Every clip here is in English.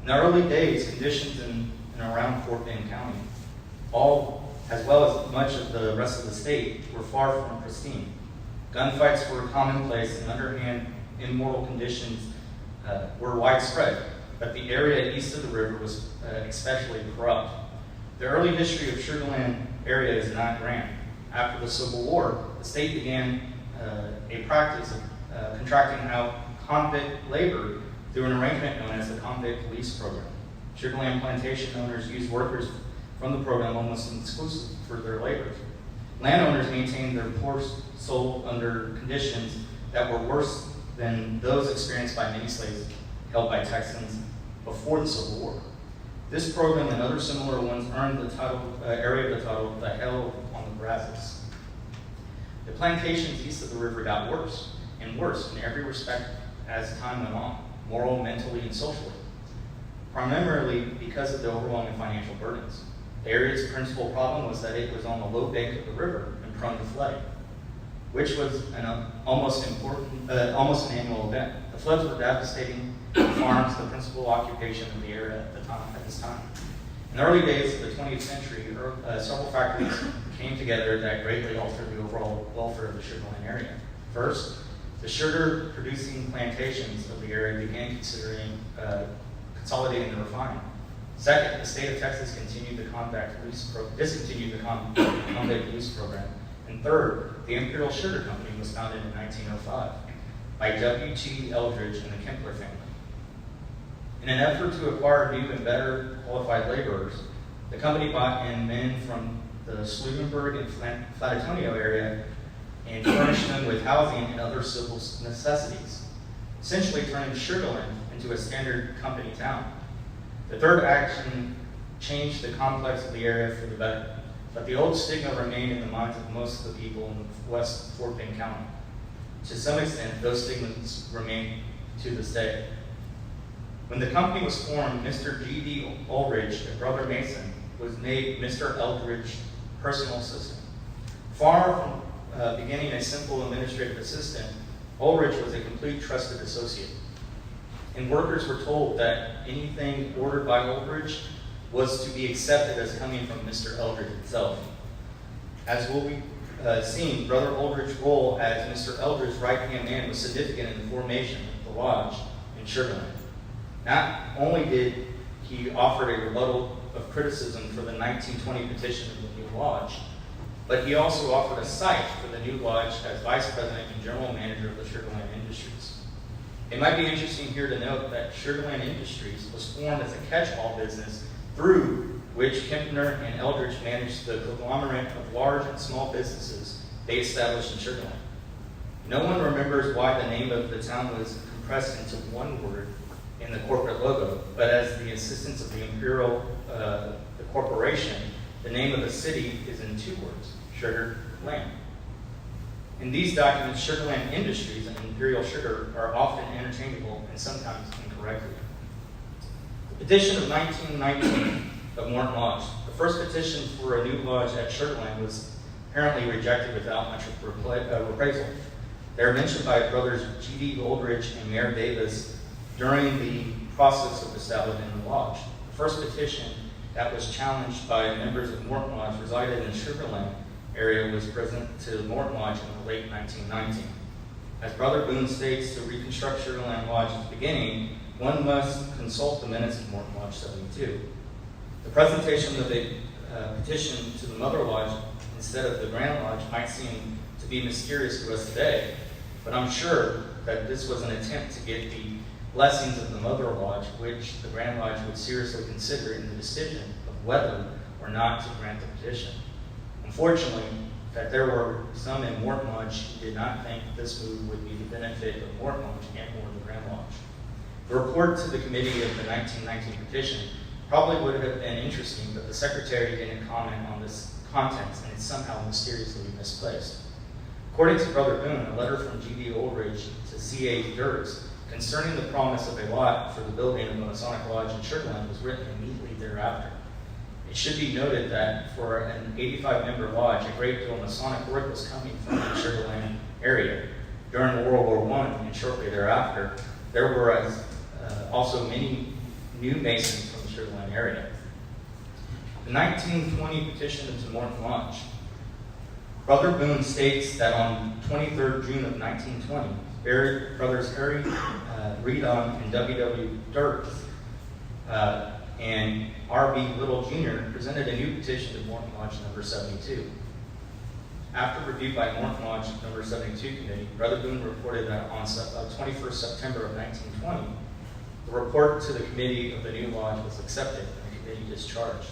In the early days, conditions in and around Fort Bend County, as well as much of the rest of the state, were far from pristine. Gunfights were commonplace, and underhand, immoral conditions were widespread, but the area east of the river was especially corrupt. The early history of Sugar Land area is not grand. After the Civil War, the state began a practice of contracting out convict labor through an arrangement known as the Convict Lease Program. Sugar Land plantation owners used workers from the program almost exclusively for their labor. Landowners maintained their poor soul under conditions that were worse than those experienced by many slaves held by Texans before the Civil War. This program and other similar ones earned the area the title, "The Hell on the Brazos." The plantations east of the river got worse and worse in every respect as time went on, moral, mentally, and socially, primarily because of the overwhelming financial burdens. The area's principal problem was that it was on the low bank of the river and prone to flooding, which was almost an annual event. The floods were devastating the farms, the principal occupation of the area at this time. In the early days of the 20th century, several factors came together that greatly altered the overall welfare of the Sugar Land area. First, the sugar-producing plantations of the area began considering consolidating the refining. Second, the state of Texas discontinued the convict lease program. And third, the Imperial Sugar Company was founded in 1905 by W.T. Eldridge and the Kempler family. In an effort to acquire new and better qualified laborers, the company bought in men from the Sludenburg and Flatonio area and furnished them with housing and other civil necessities, essentially turning Sugar Land into a standard company town. The third action changed the complex of the area for the better, but the old stigma remained in the minds of most of the people in West Fort Bend County. To some extent, those stigmas remain to this day. When the company was formed, Mr. G.D. Ulrich, a brother Mason, was made Mr. Eldridge's personal assistant. Far from beginning a simple administrative assistant, Ulrich was a complete trusted associate. And workers were told that anything ordered by Ulrich was to be accepted as coming from Mr. Eldridge himself. As will be seen, Brother Ulrich's role as Mr. Eldridge's right-hand man was significant in the formation of the lodge in Sugar Land. Not only did he offer a rebuttal of criticism for the 1920 petition of the new lodge, but he also offered a site for the new lodge as vice president and general manager of the Sugar Land Industries. It might be interesting here to note that Sugar Land Industries was formed as a catch-all business through which Kempner and Eldridge managed the conglomerate of large and small businesses they established in Sugar Land. No one remembers why the name of the town was compressed into one word in the corporate logo, but as the assistance of the Imperial the corporation, the name of the city is in two words, Sugar Land. In these documents, Sugar Land Industries and Imperial Sugar are often interchangeable and sometimes incorrectly. The petition of 1919 of Morton Lodge, the first petition for a new lodge at Sugar Land, was apparently rejected without much reprisal. They are mentioned by brothers G.D. Goldridge and Mayor Davis during the process of establishing the lodge. The first petition that was challenged by members of Morton Lodge resided in Sugar Land area was present to Morton Lodge in the late 1919. As Brother Boone states, to reconstruct Sugar Land Lodge at the beginning, one must consult the minutes of Morton Lodge 72. The presentation of a petition to the Mother Lodge instead of the Grand Lodge might seem to be mysterious to us today, but I'm sure that this was an attempt to get the blessings of the Mother Lodge, which the Grand Lodge would seriously consider in the decision of whether or not to grant the petition. Unfortunately, that there were some in Morton Lodge who did not think this move would be the benefit of Morton Lodge and or the Grand Lodge. The report to the committee of the 1919 petition probably would have been interesting, but the secretary didn't comment on this contents, and it's somehow mysteriously misplaced. According to Brother Boone, a letter from G.D. Ulrich to C.A. Dirks concerning the promise of a lot for the building of the Masonic Lodge in Sugar Land was written immediately thereafter. It should be noted that for an 85-member lodge, a great deal of Masonic work was coming from the Sugar Land area. During World War I and shortly thereafter, there were also many new Masons from the Sugar Land area. The 1920 petition of the Morton Lodge. Brother Boone states that on 23rd June of 1920, Brothers Harry Reedon and W.W. Dirks and R.B. Little Jr. presented a new petition to Morton Lodge number 72. After review by Morton Lodge number 72 committee, Brother Boone reported that on 21st September of 1920, the report to the committee of the new lodge was accepted and the committee discharged.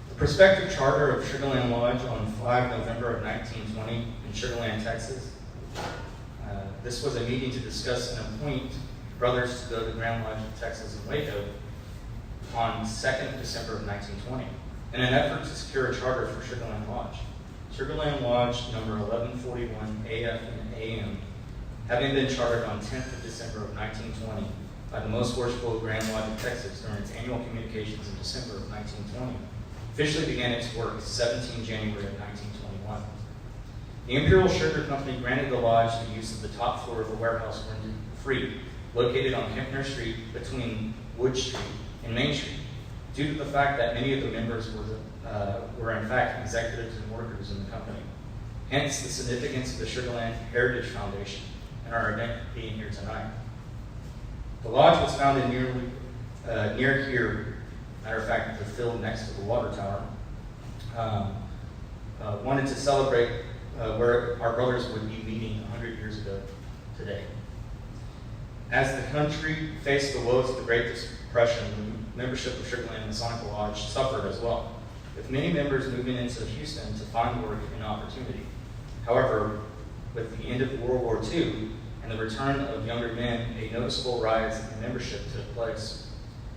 The prospective charter of Sugar Land Lodge on 5 November of 1920 in Sugar Land, Texas. This was a meeting to discuss and appoint brothers to go to the Grand Lodge of Texas in Waco on 2nd December of 1920 in an effort to secure a charter for Sugar Land Lodge. Sugar Land Lodge number 1141 AF and AM, having been chartered on 10th of December of 1920 by the Most Worshipful Grand Lodge of Texas during its annual communications in December of 1920, officially began its work 17 January of 1921. The Imperial Sugar Company granted the lodge the use of the top floor of the warehouse rented free, located on Kempner Street between Wood Street and Main Street, due to the fact that many of the members were in fact executives and workers in the company. Hence the significance of the Sugar Land Heritage Foundation and our event being here tonight. The lodge was founded near here, matter of fact, the field next to the water tower. Wanted to celebrate where our brothers would be meeting 100 years ago today. As the country faced the woes of the Great Depression, the membership of Sugar Land Masonic Lodge suffered as well, with many members moving into Houston to find work and opportunity. However, with the end of World War II and the return of younger men, a noticeable rise in membership took place.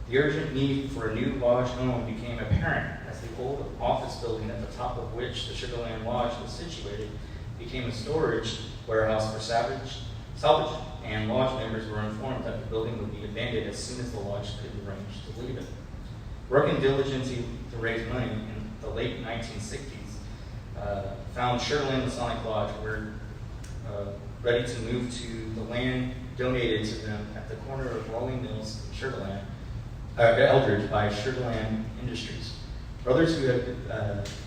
The urgent need for a new lodge home became apparent as the old office building at the top of which the Sugar Land Lodge was situated became a storage warehouse for salvage, and lodge members were informed that the building would be abandoned as soon as the lodge could arrange to leave it. Working diligently to raise money in the late 1960s, found Sugar Land Masonic Lodge ready to move to the land donated to them at the corner of Rolling Mills and Sugar Land, Eldridge by Sugar Land Industries. Brothers who had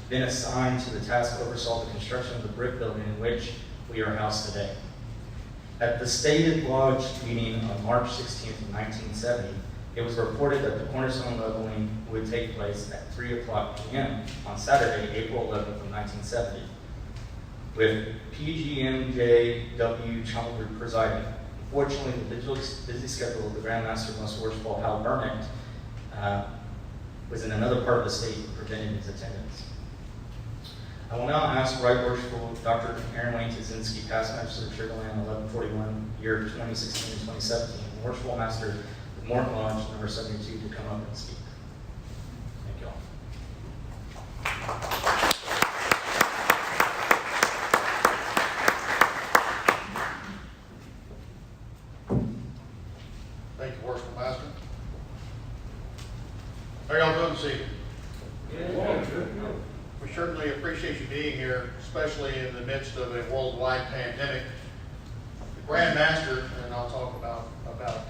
been assigned to the task oversaw the construction of the brick building in which we are housed today. At the stated lodge meeting on March 16th of 1970, it was reported that the cornerstone leveling would take place at 3 o'clock p.m. on Saturday, April 11th of 1970, with PGMJW Chalmers presiding. Unfortunately, the busy schedule of the Grand Master Most Worshipful Hal Burnett was in another part of the state and prevented his attendance. I will now ask Right Worshipful Dr. Aaron Wayne Tazinski, past Master of Sugar Land 1141, year 2016 and 2017, and Worshipful Master of Morton Lodge number 72, to come up and speak. Thank you all. Thank you, Worshipful Master. How are y'all doing this evening? We certainly appreciate you being here, especially in the midst of a worldwide pandemic. The Grand Master, and I'll talk about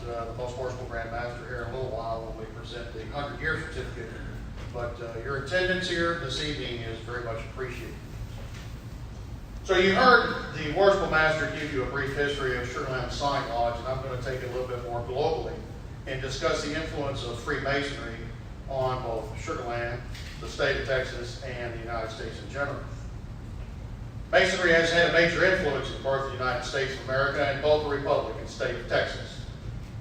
the Most Worshipful Grand Master here in a little while when we present the 100-year certificate. But your attendance here this evening is very much appreciated. So you heard the Worshipful Master give you a brief history of Sugar Land Masonic Lodge, and I'm going to take it a little bit more globally and discuss the influence of Freemasonry on both Sugar Land, the state of Texas, and the United States in general. Masonry has had a major influence in the birth of the United States of America and both the Republic and state of Texas.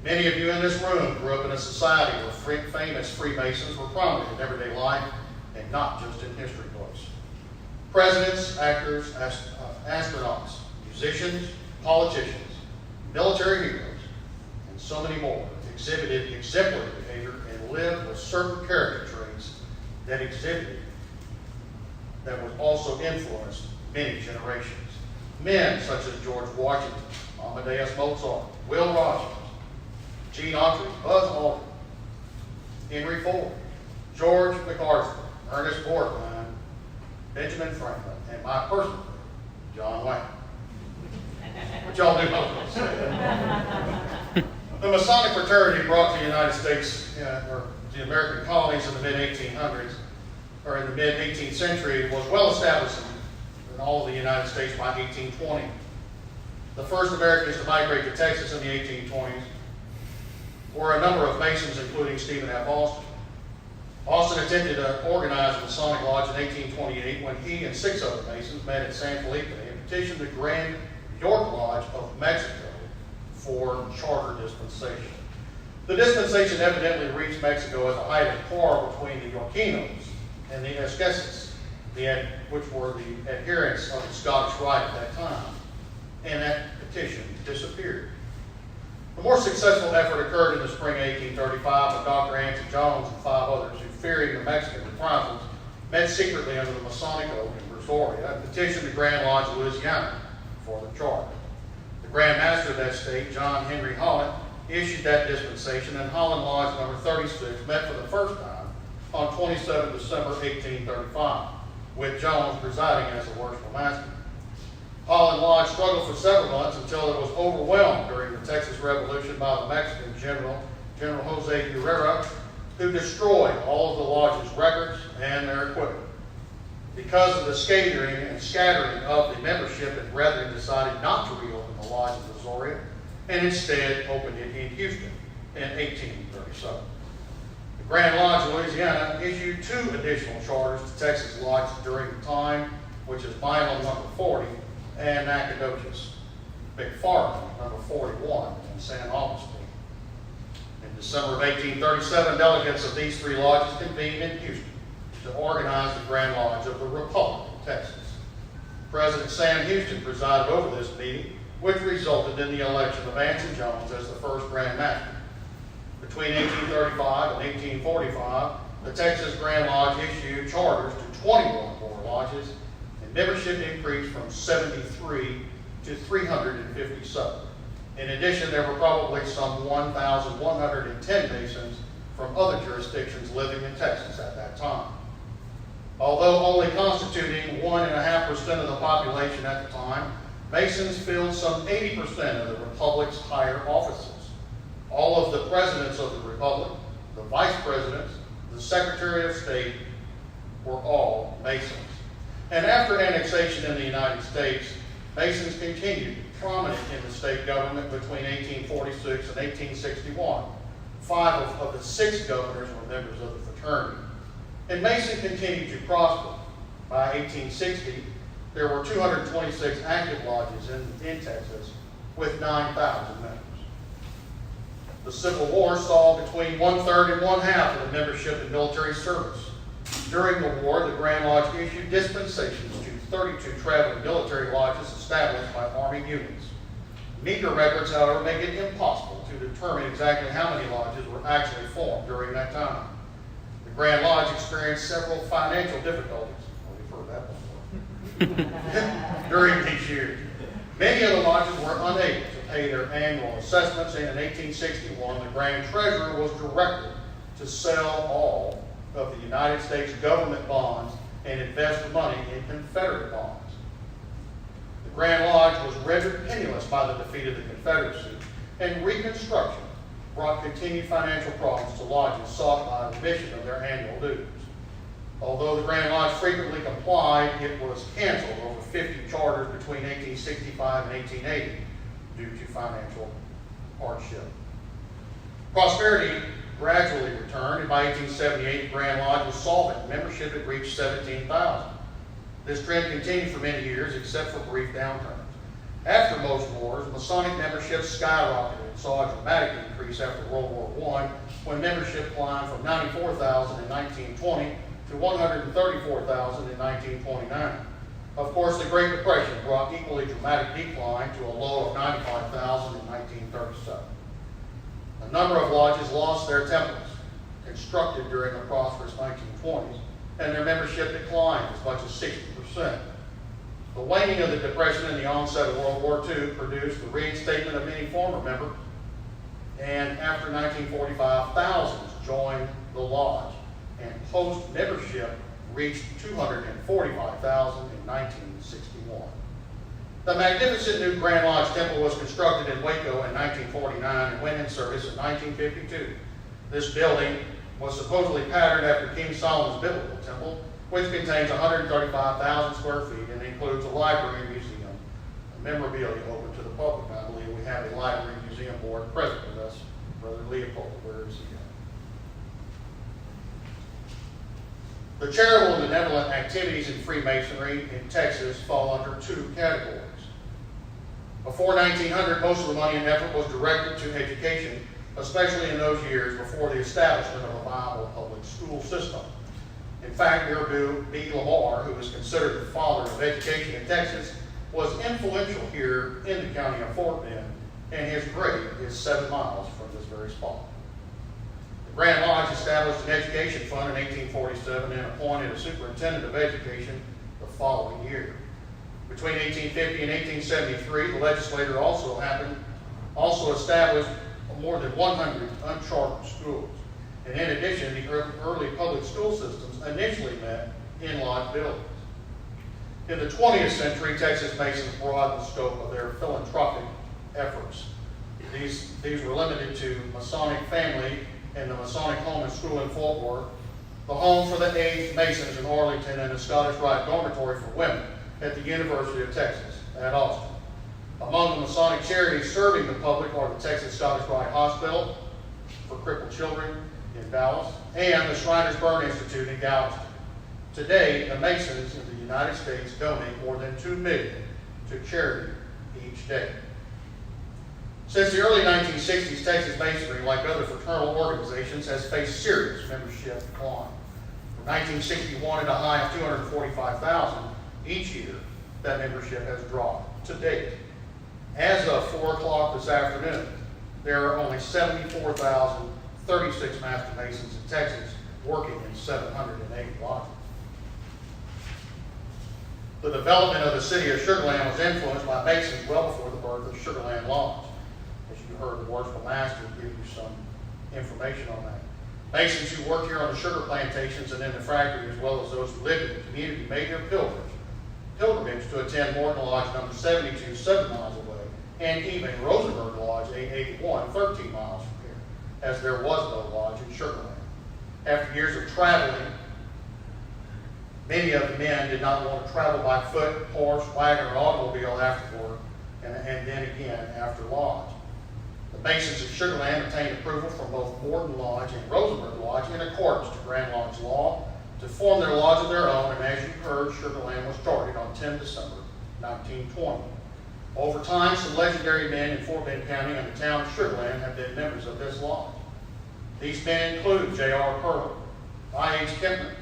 Many of you in this room grew up in a society where famous Freemasons were prominent in everyday life and not just in history books. Presidents, actors, astronauts, musicians, politicians, military heroes, and so many more exhibited exemplary behavior and lived with certain character traits that was also influenced many generations. Men such as George Washington, Amadeus Mozart, Will Rogers, Gene Autry, Buzz Aldrin, Henry Ford, George MacArthur, Ernest Borgnine, Benjamin Franklin, and my personal favorite, John Wayne. What y'all do know what I'm saying? The Masonic fraternity brought to the United States, or the American colonies in the mid-1800s, or in the mid-18th century, was well established in all of the United States by 1820. The first Americans to migrate to Texas in the 1820s were a number of Masons, including Stephen F. Austin. Austin attempted to organize a Masonic Lodge in 1828 when he and 6 other Masons met at San Felipe and petitioned the Grand York Lodge of Mexico for charter dispensation. The dispensation evidently reached Mexico at the height of quarrel between the Yorkinos and the Esqueces, which were the adherents of the Scottish Rite at that time, and that petition disappeared. A more successful effort occurred in the spring of 1835 when Dr. Anthony Jones and 5 others, who fearing the Mexican reprisals, met secretly under the Masonic oath in Brazoria and petitioned the Grand Lodge of Louisiana for the charter. The Grand Master of that state, John Henry Holland, issued that dispensation, and Holland Lodge number 36 met for the first time on 27 December 1835, with Jones presiding as the worshipful master. Holland Lodge struggled for several months until it was overwhelmed during the Texas Revolution by the Mexican General Jose Guerrero, who destroyed all of the lodge's records and their equipment. Because of the scattering of the membership, the brethren decided not to reopen the lodge in Brazoria and instead opened it in Houston in 1837. The Grand Lodge of Louisiana issued 2 additional charters to Texas lodges during the time, which is Milam number 40 and Nacogdoches, McFarland number 41 in San Augustine. In December of 1837, delegates of these 3 lodges convened in Houston to organize the Grand Lodge of the Republic of Texas. President Sam Houston presided over this meeting, which resulted in the election of Anson Jones as the first Grand Master. Between 1835 and 1845, the Texas Grand Lodge issued charters to 21 more lodges, and membership increased from 73 to 357. In addition, there were probably some 1,110 Masons from other jurisdictions living in Texas at that time. Although only constituting 1.5% of the population at the time, Masons filled some 80% of the Republic's higher offices. All of the presidents of the Republic, the vice presidents, the Secretary of State were all Masons. And after annexation in the United States, Masons continued prominent in the state government between 1846 and 1861. 5 of the 6 governors were members of the fraternity. And Mason continued to prosper. By 1860, there were 226 active lodges in Texas with 9,000 members. The Civil War saw between 1/3 and 1/2 of the membership in military service. During the war, the Grand Lodge issued dispensations to 32 traveling military lodges established by Army units. Meager records, however, make it impossible to determine exactly how many lodges were actually formed during that time. The Grand Lodge experienced several financial difficulties. We've heard that before. During these years. Many of the lodges were unable to pay their annual assessments, and in 1861, the Grand Treasurer was directed to sell all of the United States government bonds and invest the money in Confederate bonds. The Grand Lodge was rendered penniless by the defeat of the Confederacy, and Reconstruction brought continued financial problems to lodges sought by remission of their annual dues. Although the Grand Lodge frequently complied, it was canceled over 50 charters between 1865 and 1880 due to financial hardship. Prosperity gradually returned, and by 1878, the Grand Lodge was solvent. Membership had reached 17,000. This trend continued for many years, except for brief downturns. After most wars, Masonic membership skyrocketed and saw a dramatic increase after World War I, when membership climbed from 94,000 in 1920 to 134,000 in 1929. Of course, the Great Depression brought equally dramatic decline to a low of 95,000 in 1937. A number of lodges lost their temples, constructed during the prosperous 1920s, and their membership declined as much as 60%. The waning of the Depression and the onset of World War II produced the reinstatement of many former members, and after 1945, thousands joined the lodge, and post-membership reached 245,000 in 1961. The magnificent new Grand Lodge Temple was constructed in Waco in 1949 and went in service in 1952. This building was supposedly patterned after King Solomon's biblical temple, which contains 135,000 square feet and includes a library and museum, and memorabilia open to the public. I believe we have a library and museum board present with us. Brother Leopold, where is he at? The charitable and benevolent activities in Freemasonry in Texas fall under two categories. Before 1900, most of the money and effort was directed to education, especially in those years before the establishment of a viable public school system. In fact, Mirabeau B. Lamar, who is considered the father of education in Texas, was influential here in the county of Fort Bend, and his grave is 7 miles from this very spot. The Grand Lodge established an education fund in 1847 and appointed a superintendent of education the following year. Between 1850 and 1873, the legislature also established more than 100 unchartered schools. And in addition, the early public school systems initially met in lodge buildings. In the 20th century, Texas Masons broadened the scope of their philanthropic efforts. These were limited to Masonic family and the Masonic Home and School in Fort Worth, the home for the aged Masons in Arlington, and the Scottish Rite Dormitory for women at the University of Texas at Austin. Among the Masonic charities serving the public are the Texas Scottish Rite Hospital for crippled children in Dallas and the Shriners Burn Institute in Galveston. Today, the Masons in the United States donate more than $2 million to charity each day. Since the early 1960s, Texas Masonry, like other fraternal organizations, has faced serious membership decline. From 1961 at a high of 245,000 each year, that membership has dropped to date. As of 4 o'clock this afternoon, there are only 74,036 Master Masons in Texas working in 780 lodges. The development of the city of Sugar Land was influenced by Masons well before the birth of Sugar Land Lodge. As you heard the worshipful master give you some information on that. Masons who worked here on the sugar plantations and in the factory, as well as those who lived in the community, made their pilgrimage to attend Morton Lodge number 72, 7 miles away, and even Rosenberg Lodge 881, 13 miles from here, as there was no lodge in Sugar Land. After years of traveling, many of the men did not want to travel by foot, horse, wagon, or automobile after work, and then again after lodge. The Masons of Sugar Land obtained approval from both Morton Lodge and Rosenberg Lodge in accordance to Grand Lodge law to form their lodge of their own, and as you heard, Sugar Land was started on 10 December 1920. Over time, some legendary men in Fort Bend County and the town of Sugar Land have been members of this lodge. These men include J.R. Pearl, I.H. Kempner.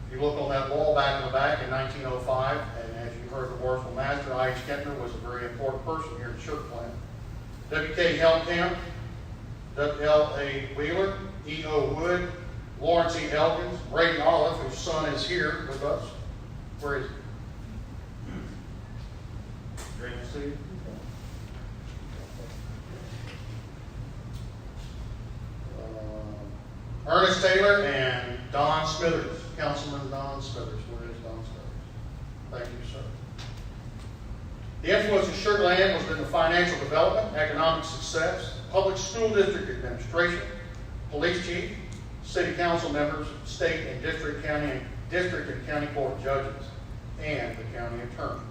If you look on that wall back in the back in 1905, and as you heard the worshipful master, I.H. Kempner was a very important person here at Sugar Land. W.K. Helkamp, W.L.A. Wheeler, E.O. Wood, Lawrence E. Elkins, Brady Olive, whose son is here with us. Where is he? Great to see you. Ernest Taylor and Don Smithers, Councilman Don Smithers. Where is Don Smithers? Thank you, sir. The influence of Sugar Land was in the financial development, economic success, public school district administration, police chief, city council members, state and district and county court judges, and the county attorney.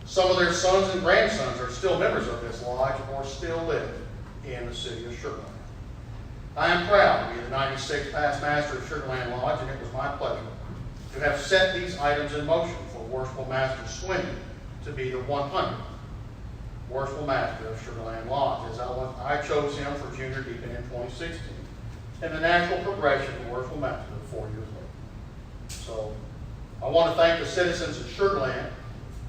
Some of their sons and grandsons are still members of this lodge or still live in the city of Sugar Land. I am proud to be the 96th past master of Sugar Land Lodge, and it was my pleasure to have set these items in motion for Worshipful Master Swindon to be the 100th Worshipful Master of Sugar Land Lodge, as I chose him for Junior Deacon in 2016, and the natural progression to Worshipful Master 4 years later. So, I want to thank the citizens of Sugar Land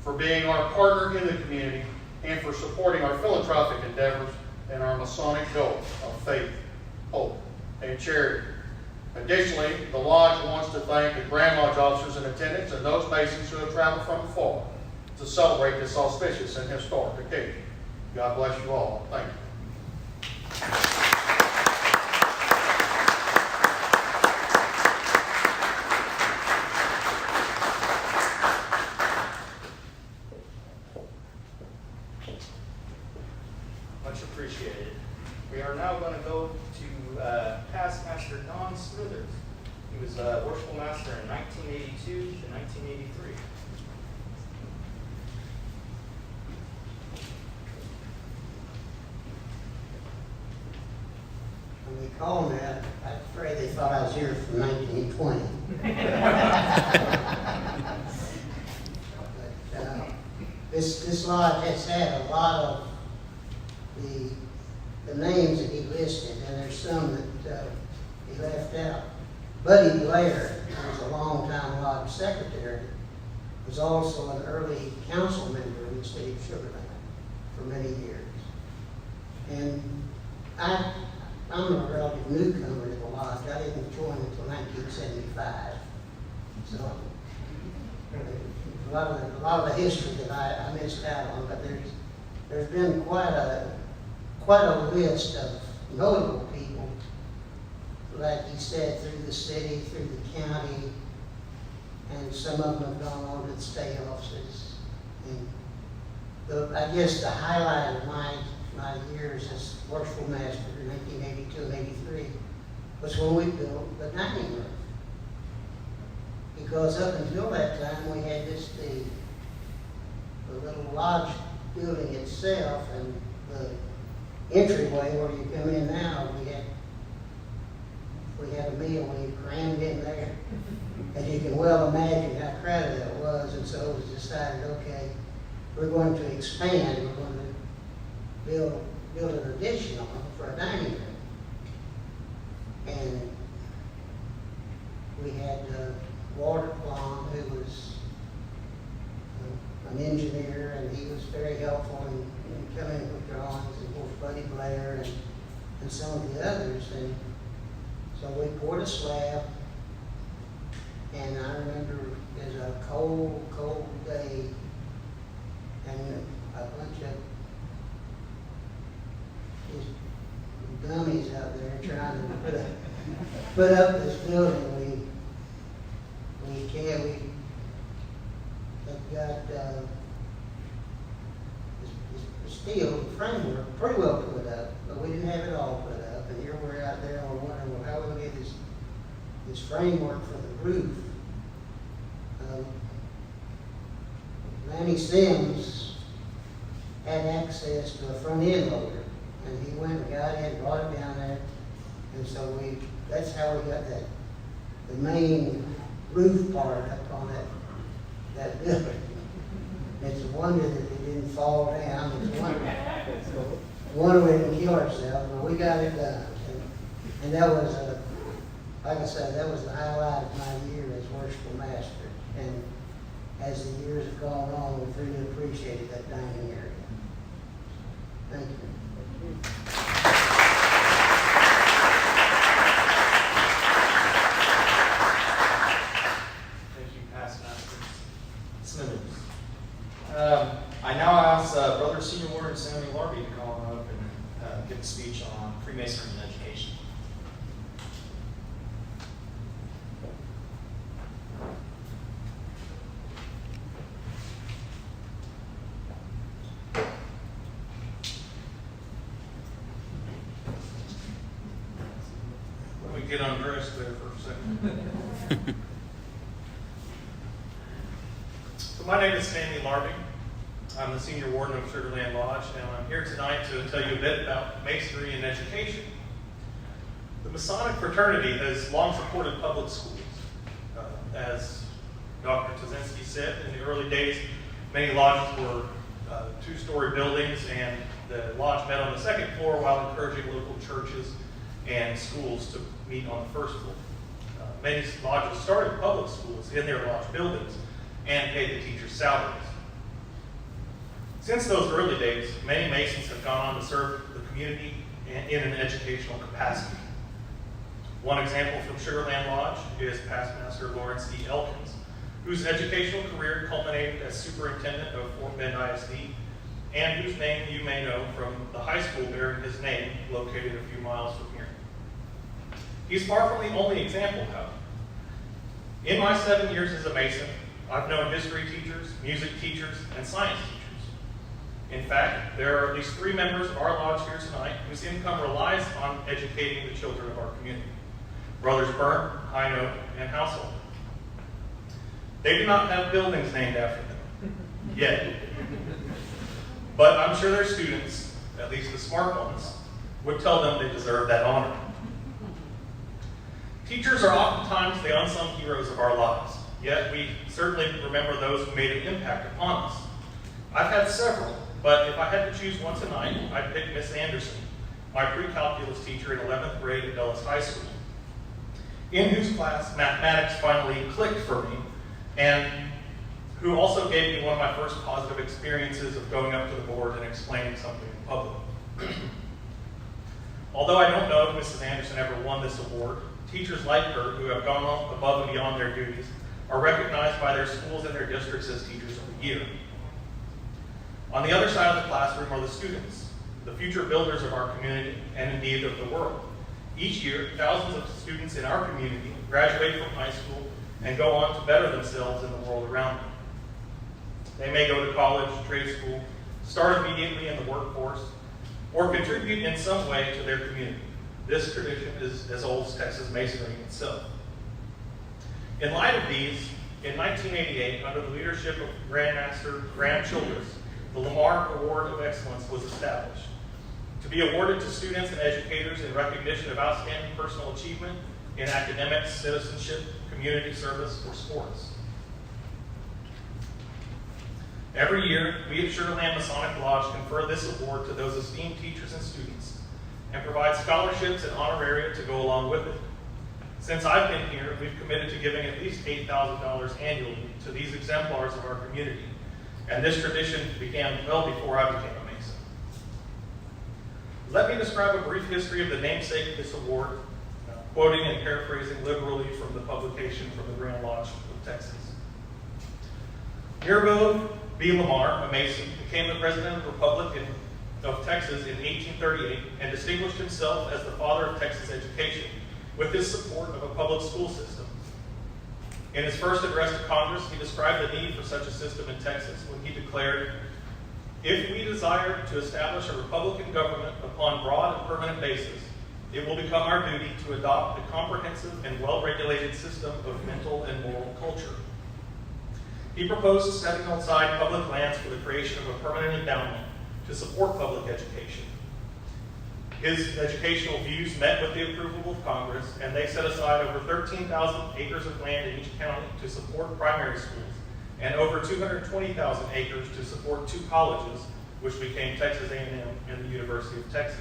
for being our partner in the community and for supporting our philanthropic endeavors and our Masonic goals of faith, hope, and charity. Additionally, the Lodge wants to thank the Grand Lodge officers in attendance and those Masons who have traveled from afar to celebrate this auspicious and historic occasion. God bless you all. Thank you. 1983. When they called me, I'm afraid they thought I was here from 1920. But this lodge has had a lot of the names that he listed, and there's some that he left out. Buddy Blair, who was a longtime lodge secretary, was also an early council member in the city of Sugar Land for many years. And I'm a relative newcomer to the lodge. I didn't join until 1975. So a lot of the history that I missed out on, but there's been quite a list of notable people, like he said, through the city, through the county, and some of them have gone on to the state offices. And I guess the highlight of my years as worshipful master in 1982 and 83 was when we built the dining room. Because up until that time, we had just the little lodge building itself, and the entryway where you come in now, we had a meal when you crammed in there. And you can well imagine how crowded that was, and so it was decided, okay, we're going to expand, we're going to build an addition on it for a dining room. And we had Walter Plum, who was an engineer, and he was very helpful in coming up with drawings, and of course Buddy Blair and some of the others. And so we poured a slab, and I remember it was a cold day, and a bunch of these dummies out there trying to put up this building. We got the steel framework pretty well put up, but we didn't have it all put up. And here we're out there, and we're wondering, well, how we get this framework for the roof. Lanny Sims had access to a front end loader, and he went and got it, brought it down there, and so that's how we got the main roof part up on that building. It's a wonder that it didn't fall down. It's a wonder we didn't kill ourselves, but we got it done. And that was, like I said, that was the highlight of my year as worshipful master. And as the years have gone on, we've really appreciated that dining area. Thank you. Thank you, past masters. Smithers. I now ask Brother Senior Warden Sammy Larby to come on up and give a speech on Freemasonry and education. Let me get undressed there for a second. So my name is Sammy Larby. I'm the senior warden of Sugar Land Lodge, and I'm here tonight to tell you a bit about Masonry and education. The Masonic fraternity has long supported public schools. As Dr. Tazinski said, in the early days, many lodges were two-story buildings, and the lodge met on the second floor while encouraging local churches and schools to meet on the first floor. Many lodges started public schools in their lodge buildings and paid the teachers' salaries. Since those early days, many Masons have gone on to serve the community in an educational capacity. One example from Sugar Land Lodge is past Master Lawrence E. Elkins, whose educational career culminated as superintendent of Fort Bend ISD, and whose name you may know from the high school bearing his name, located a few miles from here. He's far from the only example, however. In my 7 years as a Mason, I've known history teachers, music teachers, and science teachers. In fact, there are at least 3 members of our lodge here tonight whose income relies on educating the children of our community: Brothers Byrne, Hino, and Household. They do not have buildings named after them, yet. But I'm sure their students, at least the smart ones, would tell them they deserve that honor. Teachers are oftentimes the unsung heroes of our lives, yet we certainly remember those who made an impact upon us. I've had several, but if I had to choose one tonight, I'd pick Miss Anderson, my pre-calculus teacher in 11th grade at Dulles High School, in whose class mathematics finally clicked for me, and who also gave me one of my first positive experiences of going up to the board and explaining something in public. Although I don't know if Mrs. Anderson ever won this award, teachers like her who have gone above and beyond their duties are recognized by their schools and their districts as Teachers of the Year. On the other side of the classroom are the students, the future builders of our community and indeed of the world. Each year, thousands of students in our community graduate from high school and go on to better themselves in the world around them. They may go to college, trade school, start immediately in the workforce, or contribute in some way to their community. This tradition is as old as Texas Masonry itself. In light of these, in 1988, under the leadership of Grandmaster Graham Childress, the Lamar Award of Excellence was established to be awarded to students and educators in recognition of outstanding personal achievement in academics, citizenship, community service, or sports. Every year, we at Land Masonic Lodge confer this award to those esteemed teachers and students and provide scholarships and honoraria to go along with it. Since I've been here, we've committed to giving at least $8,000 annually to these exemplars of our community, and this tradition began well before I became a Mason. Let me describe a brief history of the namesake of this award, quoting and paraphrasing liberally from the publication from the Grand Lodge of Texas. Mirabeau B. Lamar, a Mason, became the President of the Republic of Texas in 1838 and distinguished himself as the father of Texas education with his support of a public school system. In his first address to Congress, he described the need for such a system in Texas when he declared, "If we desire to establish a Republican government upon broad and permanent basis, it will become our duty to adopt a comprehensive and well-regulated system of mental and moral culture." He proposed setting aside public lands for the creation of a permanent endowment to support public education. His educational views met with the approval of Congress, and they set aside over 13,000 acres of land in each county to support primary schools, and over 220,000 acres to support 2 colleges, which became Texas A&M and the University of Texas.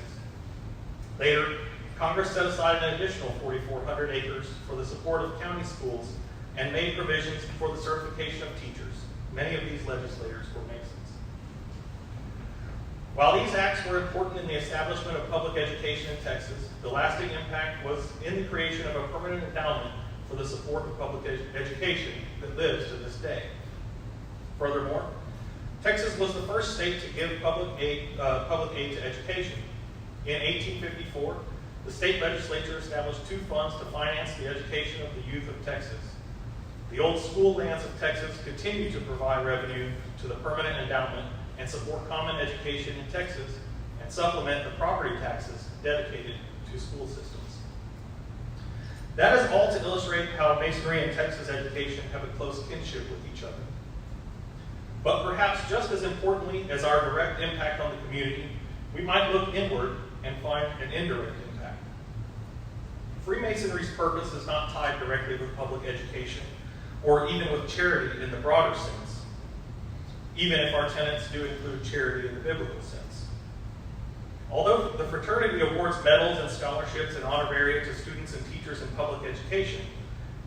Later, Congress set aside an additional 4,400 acres for the support of county schools and made provisions for the certification of teachers. Many of these legislators were Masons. While these acts were important in the establishment of public education in Texas, the lasting impact was in the creation of a permanent endowment for the support of public education that lives to this day. Furthermore, Texas was the first state to give public aid to education. In 1854, the state legislature established 2 funds to finance the education of the youth of Texas. The old school lands of Texas continue to provide revenue to the permanent endowment and support common education in Texas and supplement the property taxes dedicated to school systems. That is all to illustrate how Masonry and Texas education have a close kinship with each other. But perhaps just as importantly as our direct impact on the community, we might look inward and find an indirect impact. Freemasonry's purpose is not tied directly with public education or even with charity in the broader sense, even if our tenets do include charity in the biblical sense. Although the fraternity awards medals and scholarships and honoraria to students and teachers in public education,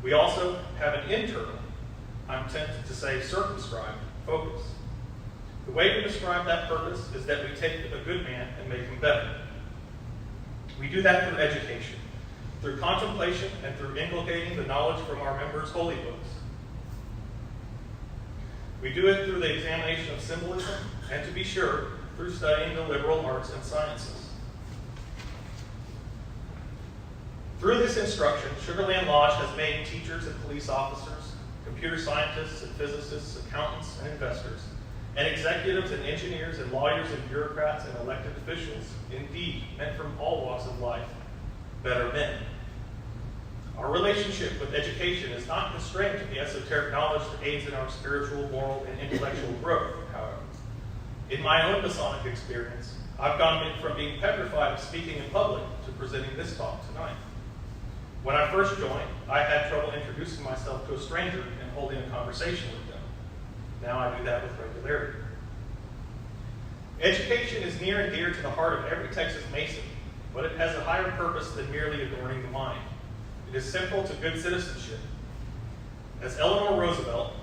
we also have an internal, I'm tempted to say circumscribed, focus. The way to describe that purpose is that we take a good man and make him better. We do that through education, through contemplation, and through inculcating the knowledge from our members' holy books. We do it through the examination of symbolism, and to be sure, through studying the liberal arts and sciences. Through this instruction, Sugarland Lodge has made teachers and police officers, computer scientists and physicists, accountants and investors, and executives and engineers and lawyers and bureaucrats and elected officials, indeed, men from all walks of life, better men. Our relationship with education is not constrained to the esoteric knowledge that aids in our spiritual, moral, and intellectual growth, however. In my own Masonic experience, I've gone from being petrified of speaking in public to presenting this talk tonight. When I first joined, I had trouble introducing myself to a stranger and holding a conversation with them. Now I do that with regularity. Education is near and dear to the heart of every Texas Mason, but it has a higher purpose than merely adorning the mind. It is central to good citizenship. As Eleanor Roosevelt,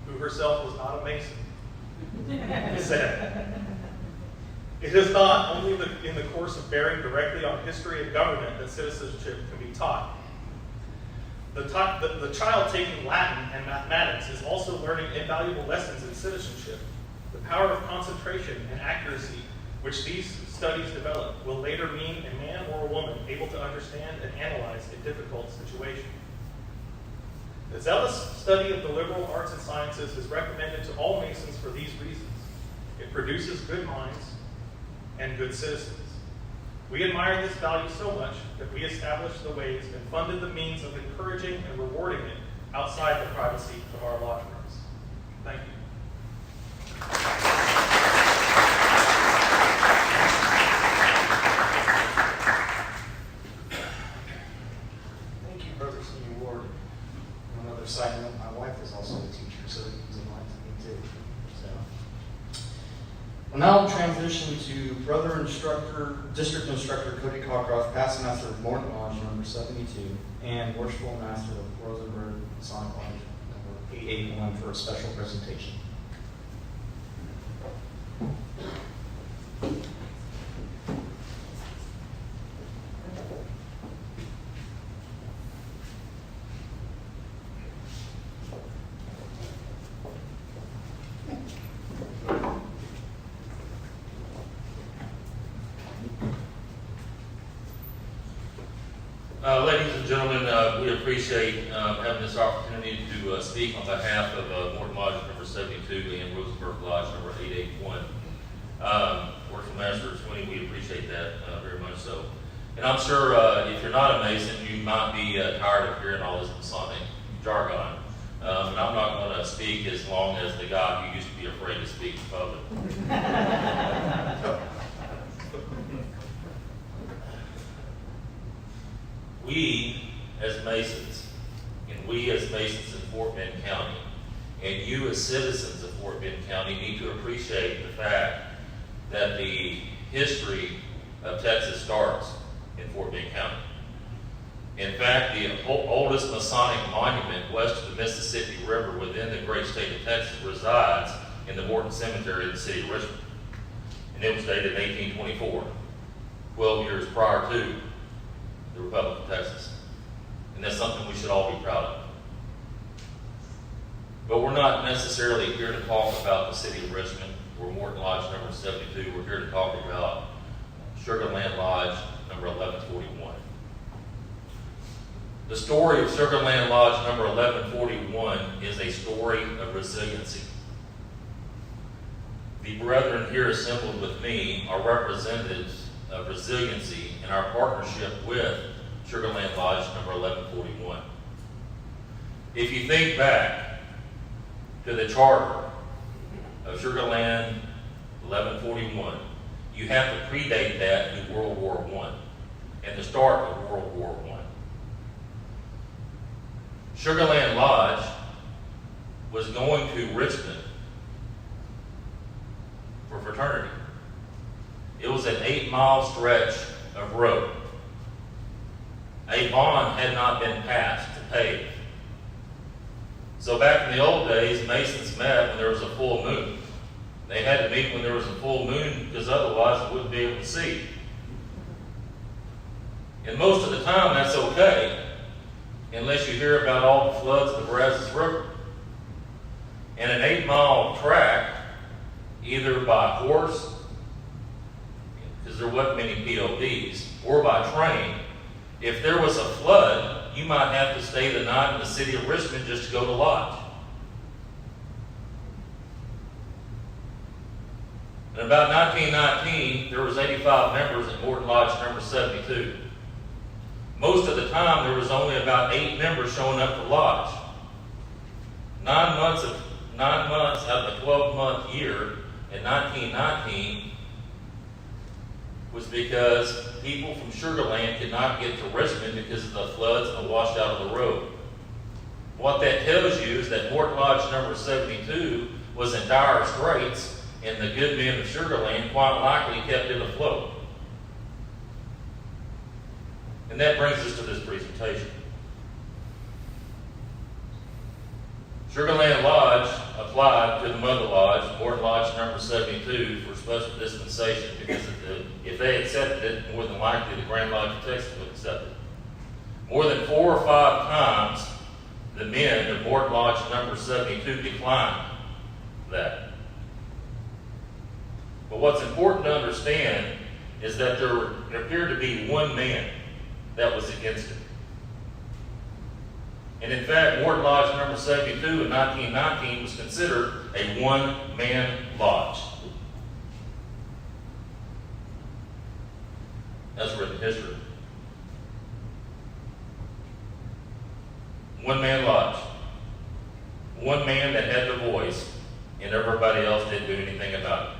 who herself was not a Mason, said, "It is not only in the course of bearing directly on history and government that citizenship can be taught. The child taking Latin and mathematics is also learning invaluable lessons in citizenship. The power of concentration and accuracy which these studies develop will later mean a man or a woman able to understand and analyze a difficult situation. The zealous study of the liberal arts and sciences is recommended to all Masons for these reasons. It produces good minds and good citizens. We admire this value so much that we established the ways and funded the means of encouraging and rewarding it outside the privacy of our lodge rooms." Thank you. Thank you, Brother Senior Ward. One other side note, my wife is also a teacher, so it means a lot to me too. We'll now transition to Brother Instructor, District Instructor Cody Cockcroft, Past Master of Morton Lodge number 72, and Worshipful Master of Rosenberg Masonic Lodge number 881 for a special presentation. Ladies and gentlemen, we appreciate having this opportunity to speak on behalf of Morton Lodge number 72 and Rosenberg Lodge number 881. Worshipful Master Sweeney, we appreciate that very much so. And I'm sure if you're not a Mason, you might be tired of hearing all this Masonic jargon. And I'm not going to speak as long as the guy who used to be afraid to speak in public. We as Masons, and we as Masons in Fort Bend County, and you as citizens of Fort Bend County need to appreciate the fact that the history of Texas starts in Fort Bend County. In fact, the oldest Masonic monument west of the Mississippi River within the great state of Texas resides in the Morton Cemetery in the city of Richmond. And it was dated in 1824, 12 years prior to the Republic of Texas. And that's something we should all be proud of. But we're not necessarily here to talk about the city of Richmond or Morton Lodge number 72. We're here to talk about Sugar Land Lodge number 1141. The story of Sugar Land Lodge number 1141 is a story of resiliency. The brethren here assembled with me are representatives of resiliency in our partnership with Sugar Land Lodge number 1141. If you think back to the charter of Sugar Land 1141, you have to predate that to World War I and the start of World War I. Sugar Land Lodge was going to Richmond for fraternity. It was an 8-mile stretch of road. A bond had not been passed to pave. So back in the old days, Masons met when there was a full moon. They had to meet when there was a full moon because otherwise they wouldn't be able to see. And most of the time that's okay, unless you hear about all the floods of the Brazos River. And an 8-mile track, either by horse, because there wasn't many PODs, or by train, if there was a flood, you might have to stay the night in the city of Richmond just to go to lodge. In about 1919, there was 85 members at Morton Lodge number 72. Most of the time, there was only about 8 members showing up to lodge. 9 months out of the 12-month year in 1919 was because people from Sugar Land could not get to Richmond because of the floods and the washed out of the road. What that tells you is that Morton Lodge number 72 was in dire straits, and the good men of Sugar Land quite likely kept it afloat. And that brings us to this presentation. Sugar Land Lodge applied to the Mother Lodge, Morton Lodge number 72, for special dispensation because if they accepted it, more than likely the Grand Lodge of Texas would accept it. More than 4 or 5 times, the men of Morton Lodge number 72 declined that. But what's important to understand is that there appeared to be one man that was against it. And in fact, Morton Lodge number 72 in 1919 was considered a one-man lodge. That's written history. One-man lodge. One man that had the voice, and everybody else didn't do anything about it.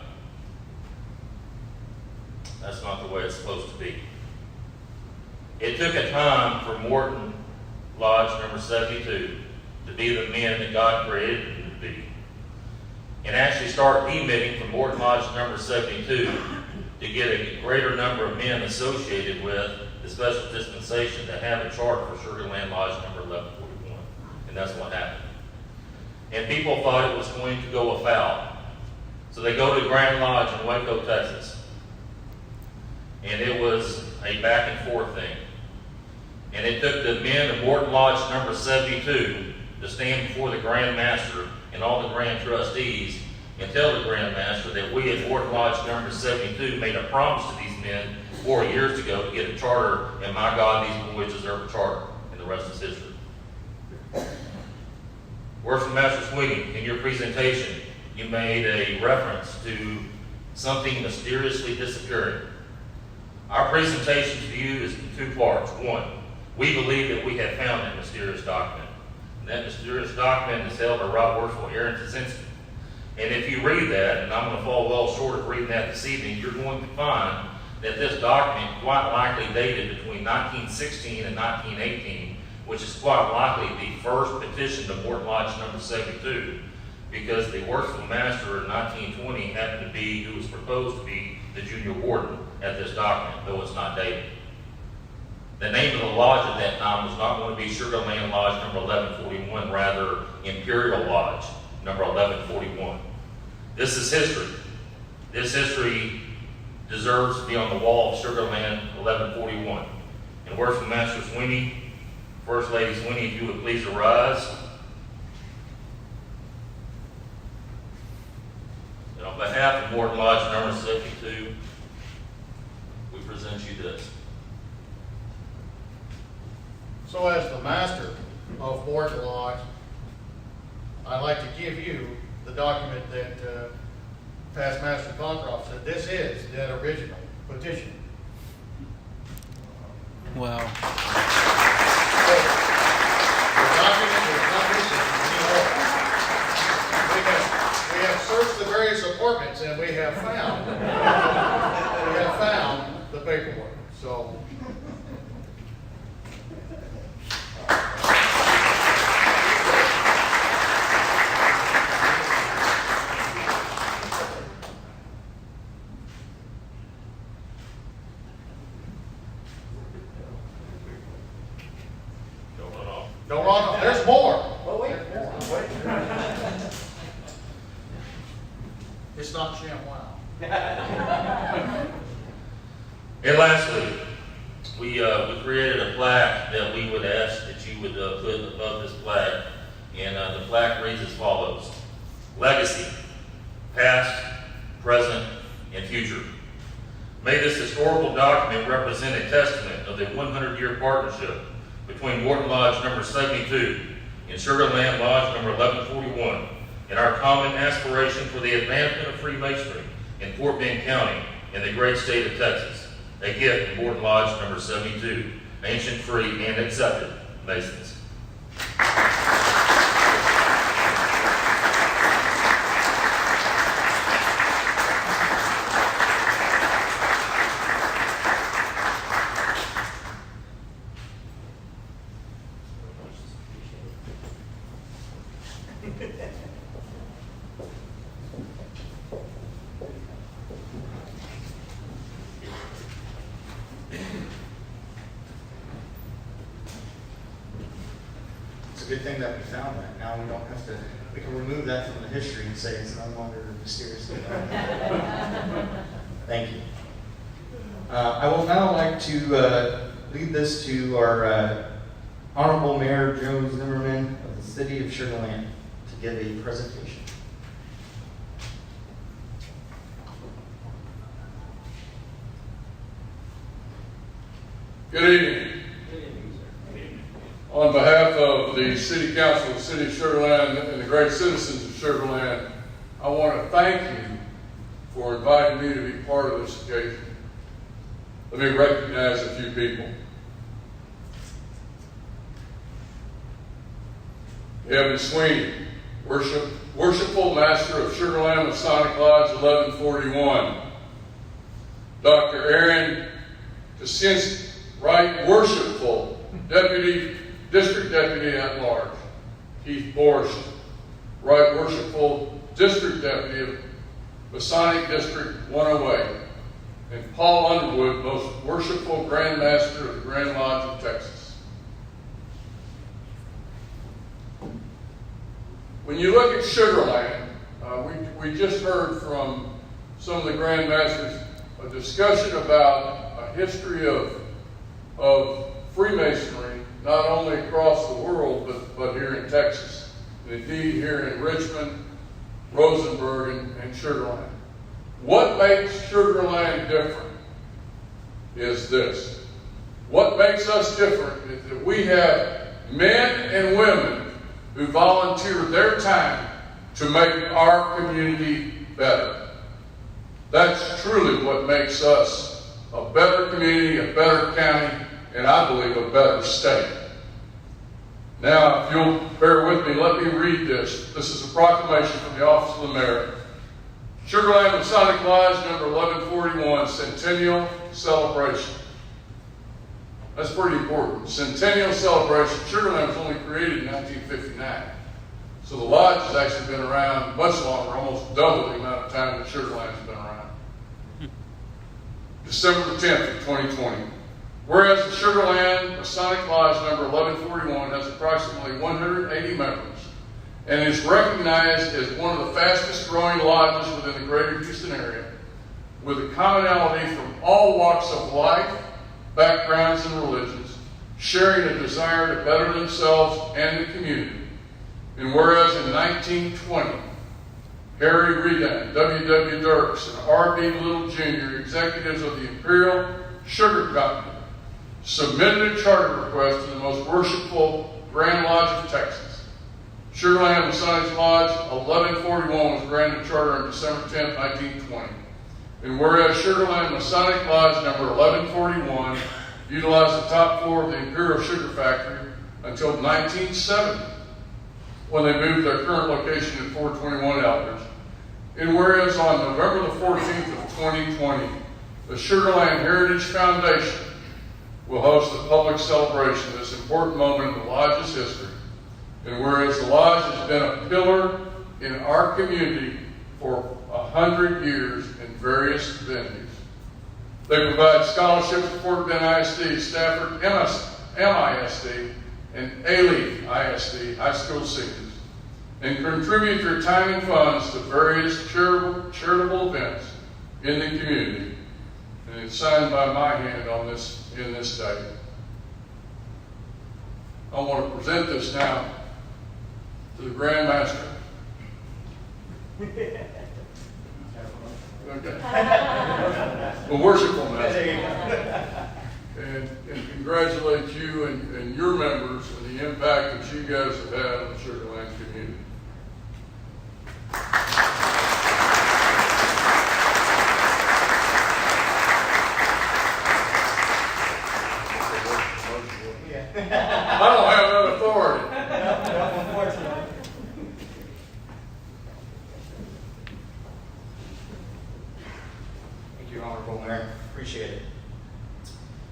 That's not the way it's supposed to be. It took a time for Morton Lodge number 72 to be the men that God created them to be, and actually start emitting from Morton Lodge number 72 to get a greater number of men associated with the special dispensation to have a charter for Sugar Land Lodge number 1141. And that's what happened. And people thought it was going to go afoul. So they go to Grand Lodge in Waco, Texas. And it was a back and forth thing. And it took the men of Morton Lodge number 72 to stand before the Grand Master and all the Grand Trustees and tell the Grand Master that we at Morton Lodge number 72 made a promise to these men 4 years ago to get a charter, and my God, these boys deserve a charter. And the rest is history. Worship Master Sweeney, in your presentation, you made a reference to something mysteriously disappearing. Our presentation to you is in 2 parts. 1, we believe that we have found that mysterious document. And that mysterious document is held by Right Worshipful Aaron Centennial. And if you read that, and I'm going to fall well short of reading that this evening, you're going to find that this document quite likely dated between 1916 and 1918, which is quite likely the first petition to Morton Lodge number 72, because the Worshipful Master in 1920 happened to be who was proposed to be the junior warden at this document, though it's not dated. The name of the lodge at that time was not going to be Sugar Land Lodge number 1141, rather Imperial Lodge number 1141. This is history. This history deserves to be on the wall of Sugar Land 1141. And Worshipful Master Sweeney, First Lady Sweeney, if you would please arise. And on behalf of Morton Lodge number 72, we present you this. So as the master of Morton Lodge, I'd like to give you the document that past Master Cockcroft said. This is that original petition. Wow. The document is not missing anymore. We have searched the various apartments and we have found the paperwork. So don't run off. There's more. It's not ShamWow. And lastly, we created a plaque that we would ask that you would put above this plaque. And the plaque reads as follows: Legacy, past, present, and future. May this historical document represent a testament of the 100-year partnership between Morton Lodge number 72 and Sugar Land Lodge number 1141, and our common aspiration for the advancement of Freemasonry in Fort Bend County and the great state of Texas. A gift from Morton Lodge number 72. mention-free, and accepted, Masons. It's a good thing that we found that. Now we don't have to, we can remove that from the history and say it's no longer mysterious. Thank you. I will now like to lead this to our Honorable Mayor Joe Zimmerman of the City of Sugar Land to give a presentation. Good evening. On behalf of the City Council of the City of Sugar Land and the great citizens of Sugar Land, I want to thank you for inviting me to be part of this occasion. Let me recognize a few people. Kevin Sweeney, Worshipful Master of Sugar Land Masonic Lodge 1141. Dr. Aaron Kaczynski, Right Worshipful District Deputy at Large. Keith Borst, Right Worshipful District Deputy of Masonic District 108. And Paul Underwood, Most Worshipful Grand Master of the Grand Lodge of Texas. When you look at Sugar Land, we just heard from some of the Grand Masters a discussion about a history of Freemasonry, not only across the world, but here in Texas. And indeed, here in Richmond, Rosenberg, and Sugar Land. What makes Sugar Land different is this. What makes us different is that we have men and women who volunteer their time to make our community better. That's truly what makes us a better community, a better county, and I believe a better state. Now, if you'll bear with me, let me read this. This is a proclamation from the Office of the Mayor. Sugar Land Masonic Lodge number 1141, Centennial Celebration. That's pretty important. Centennial Celebration. Sugar Land was only created in 1959. So the lodge has actually been around much longer, almost double the amount of time that Sugar Land's been around. December the 10th of 2020. Whereas the Sugar Land Masonic Lodge number 1141 has approximately 180 members and is recognized as one of the fastest growing lodges within the greater Houston area, with a commonality from all walks of life, backgrounds, and religions, sharing a desire to better themselves and the community. And whereas in 1920, Harry Redan, W.W. Dirks, and R.B. Little Jr., executives of the Imperial Sugar Company, submitted a charter request to the Most Worshipful Grand Lodge of Texas. Sugar Land Masonic Lodge 1141 was granted a charter on December 10, 1920. And whereas Sugar Land Masonic Lodge number 1141 utilized the top floor of the Imperial Sugar Factory until 1970, when they moved their current location at 421 Elders. And whereas on November the 14th of 2020, the Sugar Land Heritage Foundation will host a public celebration of this important moment in the Lodge's history. And whereas the Lodge has been a pillar in our community for 100 years in various venues. They provide scholarships to Fort Bend ISD, Stafford MISD, and A-Leaf ISD, high school seniors, and contribute their time and funds to various charitable events in the community. And it's signed by my hand on this in this day. I want to present this now to the Grand Master. Okay. Well, Worshipful Master. And congratulate you and your members and the impact that you guys have had on the Sugar Land community. Honorable Mayor. Appreciate it.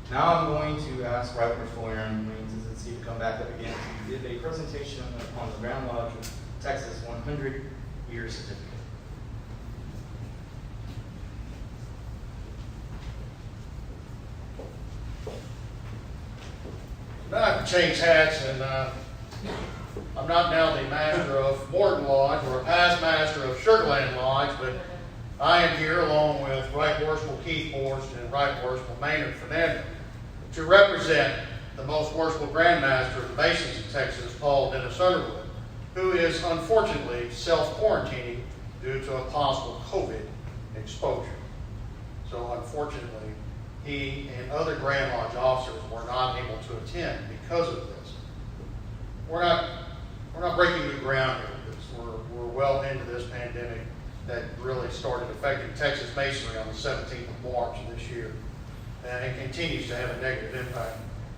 Now I'm going to ask Right Honorable Aaron to come back up again to give a presentation on the Grand Lodge of Texas 100-year certificate. Now I have to change hats, and I'm not now the master of Morton Lodge or a past master of Sugar Land Lodge, but I am here along with Right Worshipful Keith Forrest and Right Worshipful Maynard Fernandez to represent the Most Worshipful Grand Master of the Masons of Texas, Paul Dennis Underwood, who is unfortunately self-quarantining due to a possible COVID exposure. So unfortunately, he and other Grand Lodge officers were not able to attend because of this. We're not breaking new ground here with this. We're well into this pandemic that really started affecting Texas Masonry on the 17th of March of this year, and it continues to have a negative impact.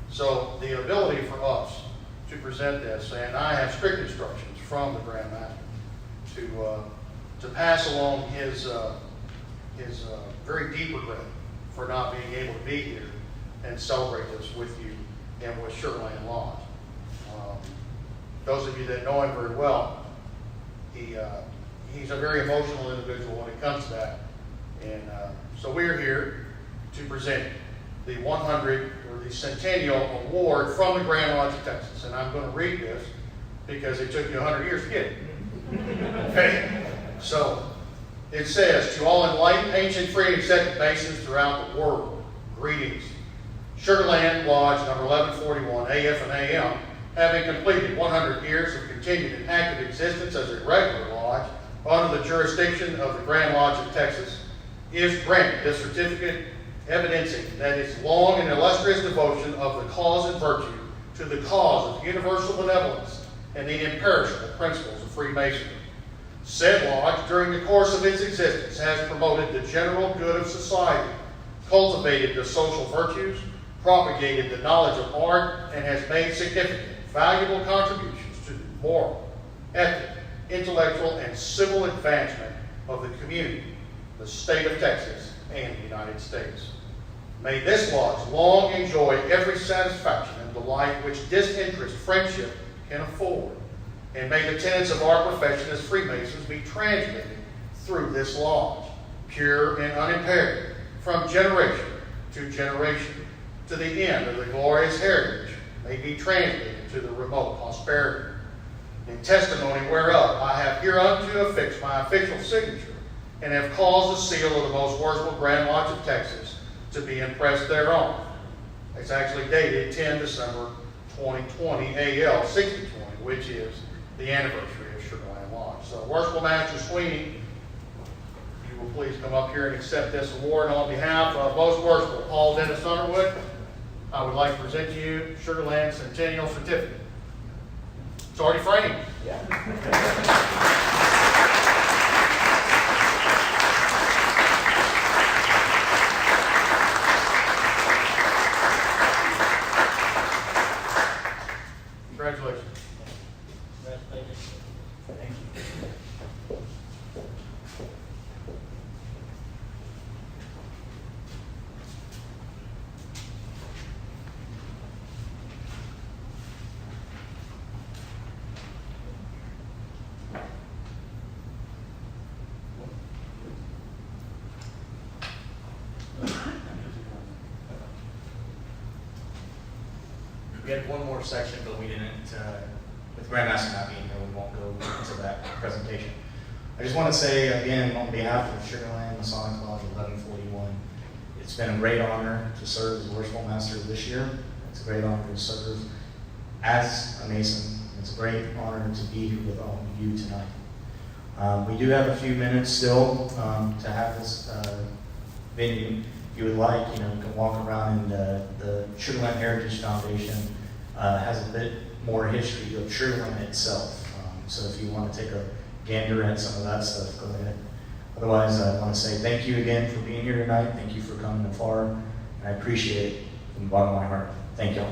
So the ability for us to present this, and I have strict instructions from the Grand Master to pass along his very deep regret for not being able to be here and celebrate this with you and with Sugar Land Lodge. Those of you that know him very well, he's a very emotional individual when it comes to that. And so we're here to present the 100 or the Centennial Award from the Grand Lodge of Texas. And I'm going to read this because it took you 100 years to get it. Okay? So it says, to all enlightened, ancient, free, and accepted Masons throughout the world, greetings. Sugar Land Lodge number 1141, AF and AM, having completed 100 years of continued and active existence as a regular lodge under the jurisdiction of the Grand Lodge of Texas, is granted this certificate evidencing that its long and illustrious devotion of the cause and virtue to the cause of universal benevolence and the imperishable principles of Freemasonry. Said lodge, during the course of its existence, has promoted the general good of society, cultivated the social virtues, propagated the knowledge of art, and has made significant, valuable contributions to the moral, ethic, intellectual, and civil advancement of the community, the state of Texas, and the United States. May this lodge long enjoy every satisfaction and delight which disinterested friendship can afford, and may the tenets of our profession as Freemasons be transmitted through this lodge, pure and unimpaired, from generation to generation, to the end of the glorious heritage may be transmitted to the remote posterity. In testimony whereof I have hereunto affixed my official signature, and have caused the seal of the Most Worshipful Grand Lodge of Texas to be impressed thereon. It's actually dated 10 December 2020, AL 6020, which is the anniversary of Sugar Land Lodge. So, Worshipful Master Sweeney, you will please come up here and accept this award. And on behalf of Most Worshipful Paul Dennis Underwood, I would like to present to you Sugar Land Centennial Certificate. It's already framed. Congratulations. Thank you. We had one more section, but we didn't, with Grandmaster not being here, we won't go into that presentation. I just want to say again, on behalf of Sugar Land Masonic Lodge 1141, it's been a great honor to serve as Worshipful Master this year. It's a great honor to serve as a Mason. It's a great honor to be here with all of you tonight. We do have a few minutes still to have this venue. If you would like, you can walk around, and the Sugar Land Heritage Foundation has a bit more history of Sugar Land itself. So if you want to take a gander at some of that stuff, go ahead. Otherwise, I want to say thank you again for being here tonight. Thank you for coming afar, and I appreciate it from the bottom of my heart. Thank y'all.